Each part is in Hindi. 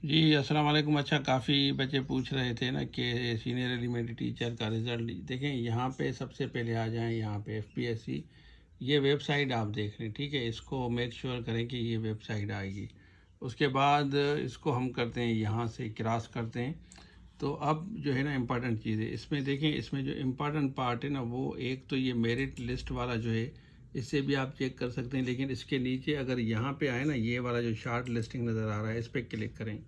जी अस्सलाम वालेकुम। अच्छा, काफ़ी बच्चे पूछ रहे थे ना कि सीनियर एलिमेंट्री टीचर का रिज़ल्ट देखें। यहाँ पे सबसे पहले आ जाएं, यहाँ पे एफपीएससी ये वेबसाइट आप देख लें, ठीक है। इसको मेक श्योर करें कि ये वेबसाइट आएगी। उसके बाद इसको हम करते हैं, यहाँ से क्रॉस करते हैं। तो अब जो है ना इम्पॉर्टेंट चीज़ है इसमें, देखें इसमें जो इम्पॉर्टेंट पार्ट है ना, वो एक तो ये मेरिट लिस्ट वाला जो है, इससे भी आप चेक कर सकते हैं। लेकिन इसके नीचे अगर यहाँ पे आए ना, ये वाला जो शार्ट लिस्टिंग नज़र आ रहा है, इस पर क्लिक करें।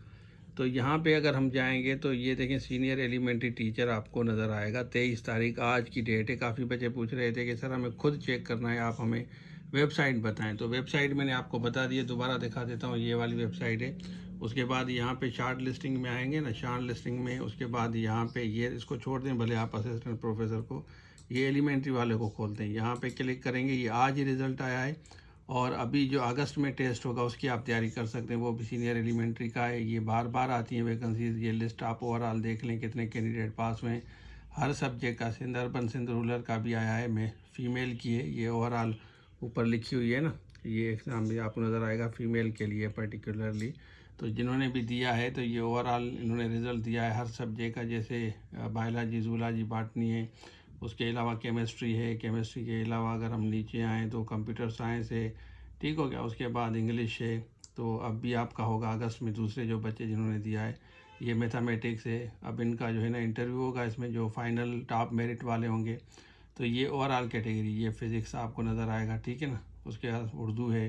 तो यहाँ पे अगर हम जाएंगे तो ये देखें सीनियर एलिमेंट्री टीचर आपको नज़र आएगा। 23 तारीख आज की डेट है। काफ़ी बच्चे पूछ रहे थे कि सर हमें खुद चेक करना है, आप हमें वेबसाइट बताएं। तो वेबसाइट मैंने आपको बता दी है, दोबारा दिखा देता हूँ। ये वाली वेबसाइट है। उसके बाद यहाँ पे शार्ट लिस्टिंग में आएंगे ना, शार्ट लिस्टिंग में उसके बाद यहाँ पे ये इसको छोड़ दें, भले आप असिस्टेंट प्रोफेसर को, ये एलिमेंट्री वाले को खोलते हैं। यहाँ पे क्लिक करेंगे, ये आज ही रिज़ल्ट आया है। और अभी जो अगस्त में टेस्ट होगा उसकी आप तैयारी कर सकते हैं, वो भी सीनियर एलिमेंट्री का है। ये बार बार आती हैं वैकेंसीज। ये लिस्ट आप ओवरऑल देख लें कितने कैंडिडेट पास हुए हैं हर सब्जेक्ट का। सिंध अर्बन सिंध रूरल का भी आया है, मैं फ़ीमेल की है ये ओवरऑल ऊपर लिखी हुई है ना, ये एग्ज़ाम भी आपको नज़र आएगा फीमेल के लिए पर्टिकुलरली। तो जिन्होंने भी दिया है तो ये ओवरऑल इन्होंने रिज़ल्ट दिया है हर सब्जेक्ट का, जैसे बायोलॉजी, जूलॉजी, बॉटनी है। उसके अलावा केमिस्ट्री है। केमिस्ट्री के अलावा अगर हम नीचे आएँ तो कंप्यूटर साइंस है, ठीक हो गया। उसके बाद इंग्लिश है। तो अब भी आपका होगा अगस्त में, दूसरे जो बच्चे जिन्होंने दिया है। ये मैथमेटिक्स है। अब इनका जो है ना इंटरव्यू होगा, इसमें जो फाइनल टॉप मेरिट वाले होंगे। तो ये ओवरऑल कैटेगरी, ये फिज़िक्स आपको नज़र आएगा, ठीक है ना। उसके बाद उर्दू है।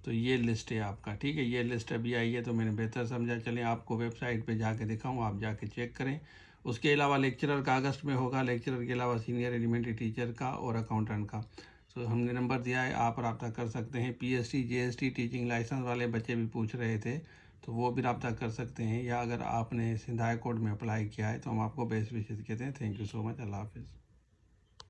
तो ये लिस्ट है आपका, ठीक है। ये लिस्ट अभी आई है तो मैंने बेहतर समझा चलें आपको वेबसाइट पे जाके दिखाऊं, आप जाके चेक करें। उसके अलावा लेक्चरर का अगस्त में होगा, लेक्चरर के अलावा सीनियर एलिमेंट्री टीचर का और अकाउंटेंट का। तो हमने नंबर दिया है, आप रब्ता कर सकते हैं। पीएसटी जीएसटी टीचिंग लाइसेंस वाले बच्चे भी पूछ रहे थे, तो वो भी रब्ता कर सकते हैं। या अगर आपने सिंध हाई कोर्ट में अप्लाई किया है तो हम आपको बेस्ट विशेष कहते हैं। Thank you so much. अल्लाह हाफिज़।